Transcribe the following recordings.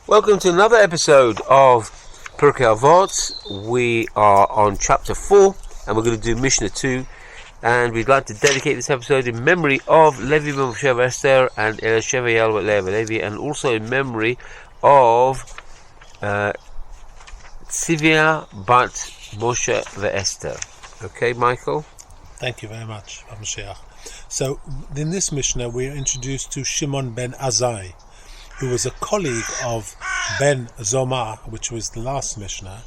Welcome to another episode of Pirkei Avot. We are on chapter 4 and we're going to do Mishna 2, and we'd like to dedicate this episode in memory of Levy ben Moshe Esther and Elisheva Yalvat Levy, and also in memory of Tzivia bat Moshe Esther. Okay, Michael? Thank you very much, Mashiach. So, in this Mishnah, we are introduced to Shimon ben Azai, who was a colleague of Ben Zomar, which was the last Mishnah,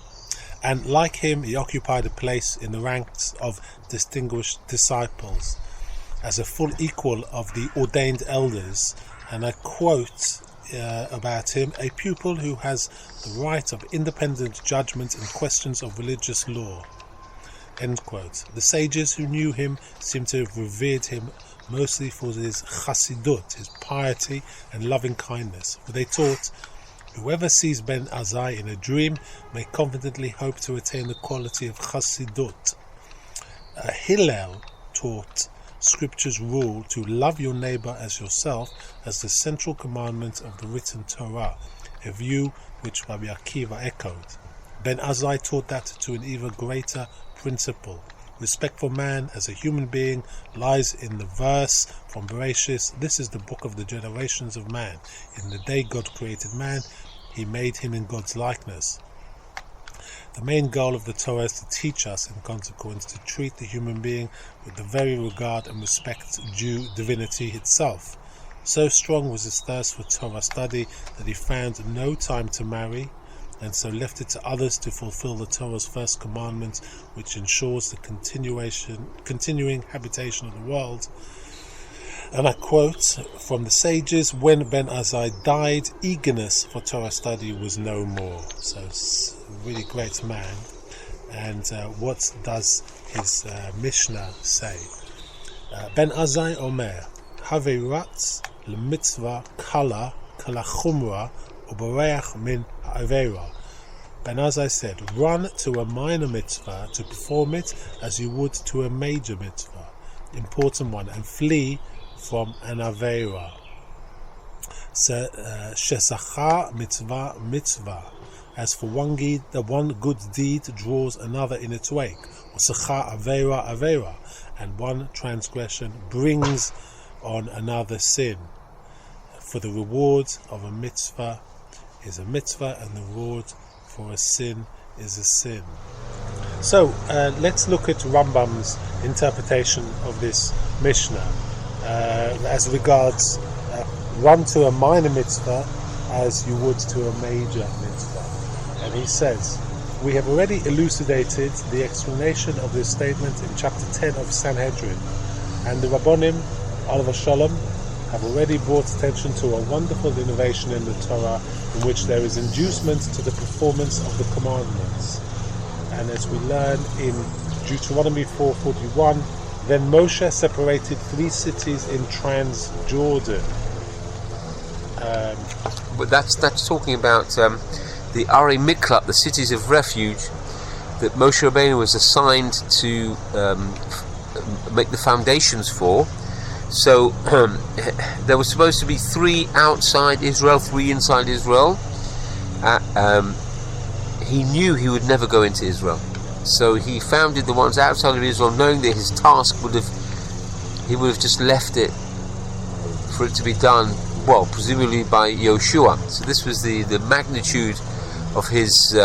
and like him, he occupied a place in the ranks of distinguished disciples as a full equal of the ordained elders. And I quote about him: a pupil who has the right of independent judgment in questions of religious law. End quote. The sages who knew him seem to have revered him mostly for his chassidut, his piety and loving kindness, for they taught, whoever sees Ben Azai in a dream may confidently hope to attain the quality of chassidut. Hillel taught Scripture's rule to love your neighbor as yourself as the central commandment of the written Torah, a view which Rabbi Akiva echoed. Ben Azai taught that to an even greater principle. Respect for man as a human being lies in the verse from Bereshis: this is the book of the generations of man. In the day God created man, he made him in God's likeness. The main goal of the Torah is to teach us, in consequence, to treat the human being with the very regard and respect due divinity itself. So strong was his thirst for Torah study that he found no time to marry, and so left it to others to fulfill the Torah's first commandment, which ensures the continuing habitation of the world. And I quote from the sages: when Ben Azai died, eagerness for Torah study was no more. So it's a really great man. And what does his Mishna say? Ben Azai Omer, Haverat l'mitzvah kala kalachumra u'boreach min ha'avera. Ben Azai said, run to a minor mitzvah to perform it as you would to a major mitzvah, important one, and flee from an avera. Shesachar mitzvah mitzvah. As for one good deed draws another in its wake. Sachar avera avera. And one transgression brings on another sin. For the reward of a mitzvah is a mitzvah, and the reward for a sin is a sin. So let's look at Rambam's interpretation of this Mishnah as regards run to a minor mitzvah as you would to a major mitzvah. And he says, we have already elucidated the explanation of this statement in chapter 10 of Sanhedrin, and the Rabbonim, Alav Shalom, have already brought attention to a wonderful innovation in the Torah, in which there is inducement to the performance of the commandments. And as we learn in Deuteronomy 4:41, then Moshe separated 3 cities in Transjordan. But that's talking about the Arei Miklat, the cities of refuge that Moshe Rabbeinu was assigned to make the foundations for. So there was supposed to be 3 outside Israel, 3 inside Israel. He knew he would never go into Israel, so he founded the ones outside of Israel, knowing that his task he would have just left it for it to be done, well, presumably by Yoshua. So this was the magnitude of his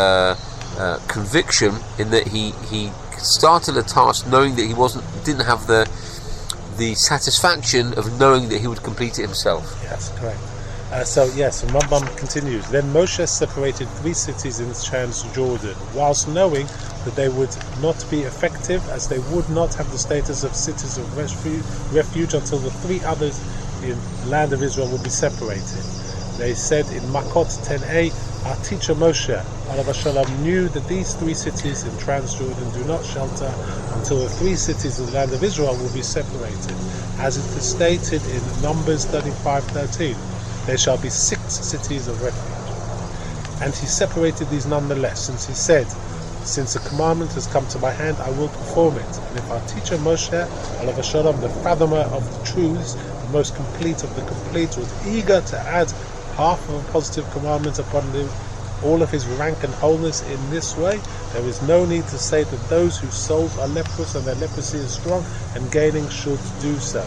conviction, in that he started a task knowing that he didn't have the satisfaction of knowing that he would complete it himself. Yes, correct. So Rambam continues. Then Moshe separated 3 cities in Transjordan, whilst knowing that they would not be effective, as they would not have the status of cities of refuge until the 3 others in the land of Israel would be separated. They said in Makot 10a, our teacher Moshe, Alav Shalom, knew that these 3 cities in Transjordan do not shelter until the 3 cities of the land of Israel will be separated, as it is stated in Numbers 35:13. There shall be 6 cities of refuge. And he separated these nonetheless, since he said, since a commandment has come to my hand, I will perform it. And if our teacher Moshe, Alav Shalom, the fathomer of the truths, the most complete of the complete, was eager to add half of a positive commandment upon him, all of his rank and wholeness in this way, there is no need to say that those whose souls are leprous and their leprosy is strong and gaining should do so.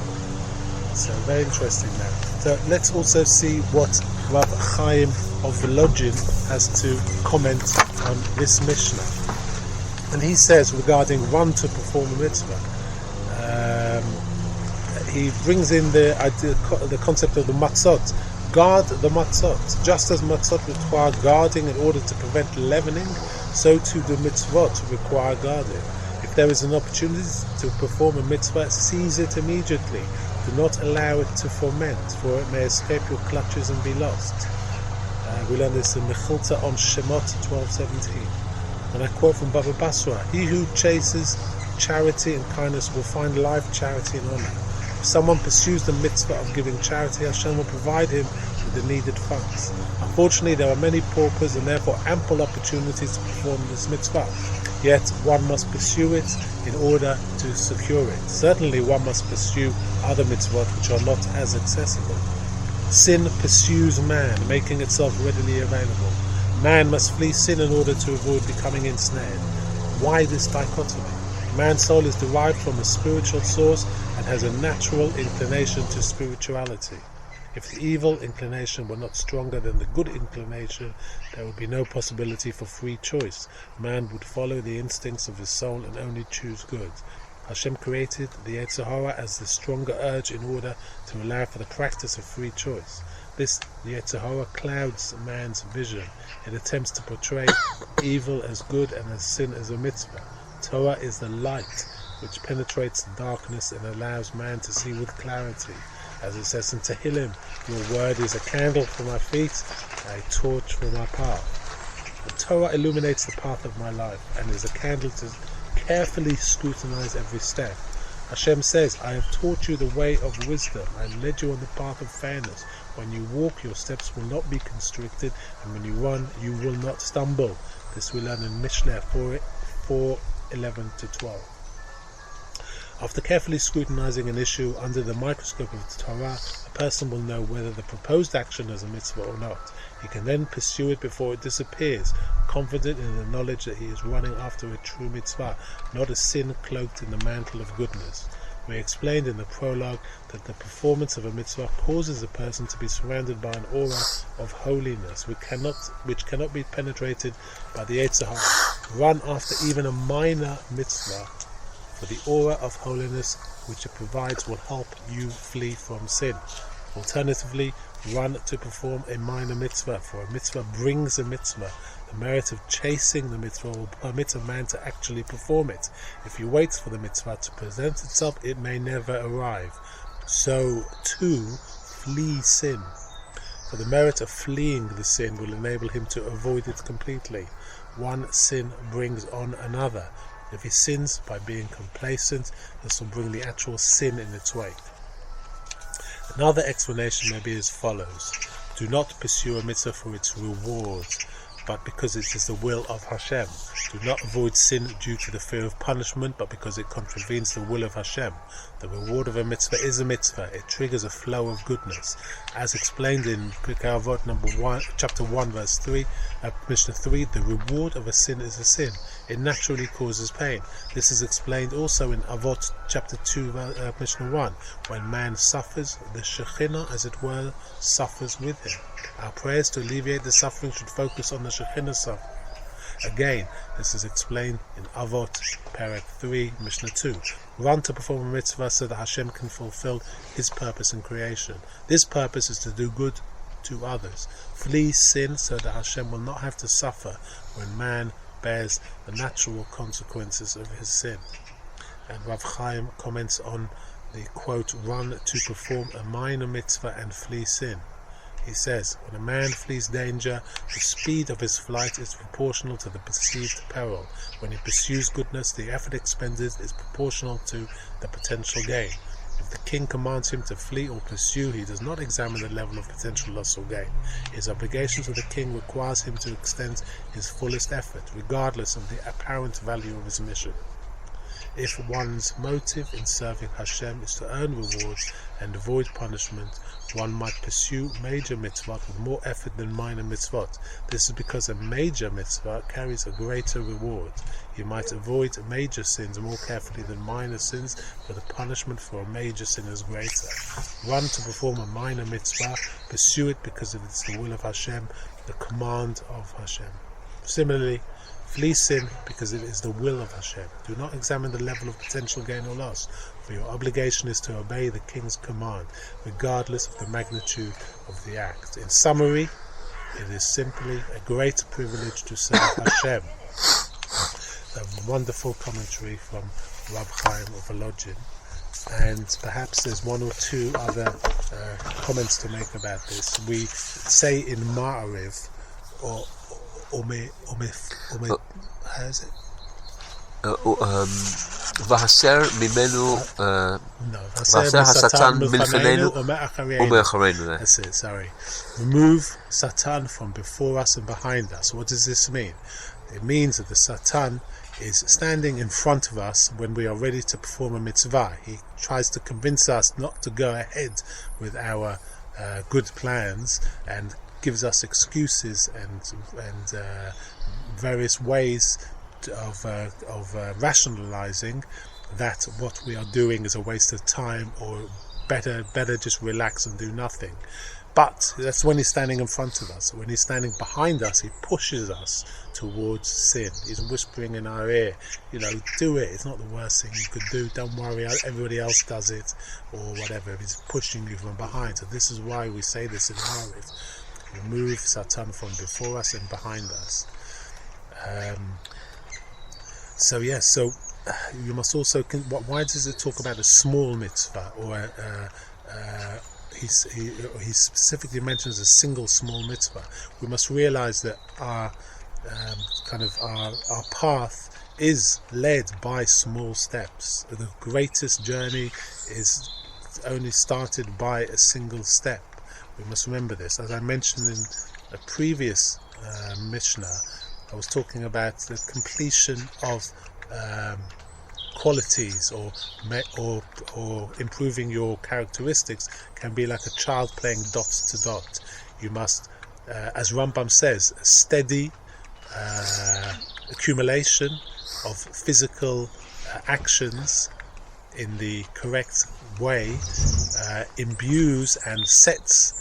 So very interesting now. So let's also see what Rav Chaim of Volodin has to comment on this Mishnah. And he says regarding run to perform a mitzvah, he brings in the idea, the concept of the matzot. Guard the matzot. Just as matzot require guarding in order to prevent leavening, so too the mitzvot require guarding. If there is an opportunity to perform a mitzvah, seize it immediately. Do not allow it to ferment, for it may escape your clutches and be lost. We learn this in Mechilta on Shemot 12:17. And I quote from Baba Basra: "He who chases charity and kindness will find life, charity and honor." If someone pursues the mitzvah of giving charity, Hashem will provide him with the needed funds. Unfortunately, there are many paupers and therefore ample opportunities to perform this mitzvah. Yet one must pursue it in order to secure it. Certainly one must pursue other mitzvot which are not as accessible. Sin pursues man, making itself readily available. Man must flee sin in order to avoid becoming ensnared. Why this dichotomy? Man's soul is derived from a spiritual source and has a natural inclination to spirituality. If the evil inclination were not stronger than the good inclination, there would be no possibility for free choice. Man would follow the instincts of his soul and only choose good. Hashem created the Yetzer Hara as the stronger urge in order to allow for the practice of free choice. This Yetzer Hara clouds man's vision. It attempts to portray evil as good and as sin as a mitzvah. Torah is the light which penetrates the darkness and allows man to see with clarity. As it says in Tehillim, your word is a candle for my feet, a torch for my path. The Torah illuminates the path of my life and is a candle to carefully scrutinize every step. Hashem says, I have taught you the way of wisdom and led you on the path of fairness. When you walk, your steps will not be constricted, and when you run, you will not stumble. This we learn in Mishna 4:11-12. After carefully scrutinizing an issue under the microscope of the Torah, a person will know whether the proposed action is a mitzvah or not. He can then pursue it before it disappears, confident in the knowledge that he is running after a true mitzvah, not a sin cloaked in the mantle of goodness. We explained in the prologue that the performance of a mitzvah causes a person to be surrounded by an aura of holiness which cannot be penetrated by the Yetzer Hara. Run after even a minor mitzvah, for the aura of holiness which it provides will help you flee from sin. Alternatively, run to perform a minor mitzvah, for a mitzvah brings a mitzvah. The merit of chasing the mitzvah will permit a man to actually perform it. If he waits for the mitzvah to present itself, it may never arrive. So too, flee sin. For the merit of fleeing the sin will enable him to avoid it completely. One sin brings on another. If he sins by being complacent, this will bring the actual sin in its wake. Another explanation may be as follows. Do not pursue a mitzvah for its reward, but because it is the will of Hashem. Do not avoid sin due to the fear of punishment, but because it contravenes the will of Hashem. The reward of a mitzvah is a mitzvah. It triggers a flow of goodness. As explained in Pirkei Avot chapter 1 verse 3, Mishna 3, the reward of a sin is a sin. It naturally causes pain. This is explained also in Avot chapter 2 Mishna 1. When man suffers, the Shekhinah, as it were, suffers with him. Our prayers to alleviate the suffering should focus on the Shekhinah suffering. Again, this is explained in Avot, Perek 3, Mishna 2. Run to perform a mitzvah so that Hashem can fulfill His purpose in creation. This purpose is to do good to others. Flee sin so that Hashem will not have to suffer when man bears the natural consequences of his sin. And Rav Chaim comments on the quote, run to perform a minor mitzvah and flee sin. He says, when a man flees danger, the speed of his flight is proportional to the perceived peril. When he pursues goodness, the effort expended is proportional to the potential gain. If the king commands him to flee or pursue, he does not examine the level of potential loss or gain. His obligation to the king requires him to extend his fullest effort, regardless of the apparent value of his mission. If one's motive in serving Hashem is to earn rewards and avoid punishment, one might pursue major mitzvot with more effort than minor mitzvot. This is because a major mitzvah carries a greater reward. You might avoid major sins more carefully than minor sins, but the punishment for a major sin is greater. Run to perform a minor mitzvah, pursue it because it is the will of Hashem, the command of Hashem. Similarly, flee sin because it is the will of Hashem. Do not examine the level of potential gain or loss, for your obligation is to obey the King's command, regardless of the magnitude of the act. In summary, it is simply a great privilege to serve Hashem. A wonderful commentary from Rab Chaim of Volodin, and perhaps there's one or two other comments to make about this. We say in Ma'ariv, or how is it? Vahaser mimenu Vahaser hasatan milfanenu ume'acharenu. That's it, sorry. Remove Satan from before us and behind us. What does this mean? It means that the Satan is standing in front of us when we are ready to perform a mitzvah. He tries to convince us not to go ahead with our good plans, and gives us excuses and various ways of rationalizing that what we are doing is a waste of time, or better just relax and do nothing. But that's when he's standing in front of us. When he's standing behind us, he pushes us towards sin. He's whispering in our ear, do it. It's not the worst thing you could do. Don't worry, everybody else does it, or whatever. He's pushing you from behind. So this is why we say this in Ma'ariv. Remove Satan from before us and behind us. So you must also. Why does it talk about a small mitzvah, or he specifically mentions a single small mitzvah? We must realize that our path is led by small steps. The greatest journey is only started by a single step. We must remember this. As I mentioned in a previous Mishnah, I was talking about the completion of qualities or improving your characteristics can be like a child playing dot to dot. You must, as Rambam says, a steady accumulation of physical actions in the correct way imbues and sets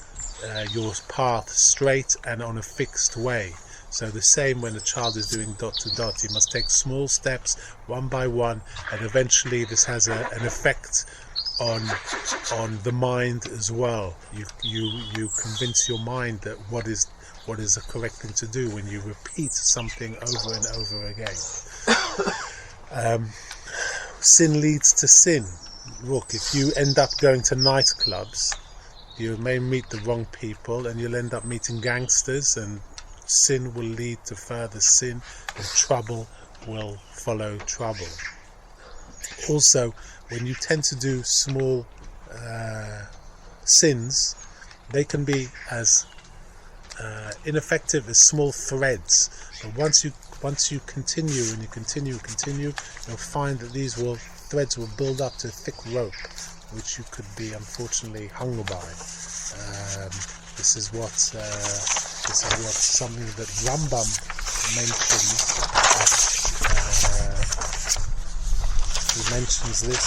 your path straight and on a fixed way. So the same when a child is doing dot to dot, you must take small steps one by one, and eventually this has an effect on the mind as well. You convince your mind that what is the correct thing to do when you repeat something over and over again. Sin leads to sin. Look, if you end up going to nightclubs, you may meet the wrong people, and you'll end up meeting gangsters, and sin will lead to further sin, and trouble will follow trouble. Also, when you tend to do small sins, they can be as ineffective as small threads. But once you continue and you continue, you'll find that these threads will build up to a thick rope, which you could be unfortunately hung by. This is something that Rambam mentions. He mentions this.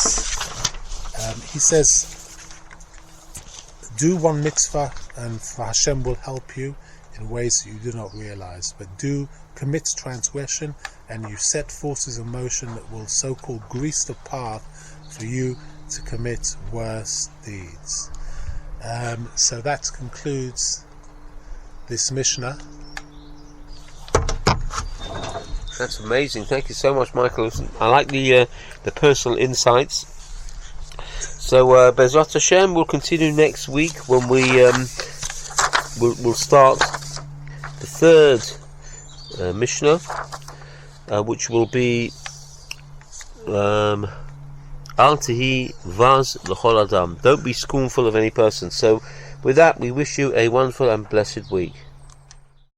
He says, "Do one mitzvah, and for Hashem will help you in ways that you do not realize. But do commit transgression, and you set forces in motion that will so-called grease the path for you to commit worse deeds." So that concludes this Mishnah. That's amazing. Thank you so much, Michael. I like the personal insights. So Bezrat Hashem will continue next week when we'll start the third Mishnah, which will be Al Tihi Vaz L'chol Adam. Don't be scornful of any person. So with that, we wish you a wonderful and blessed week.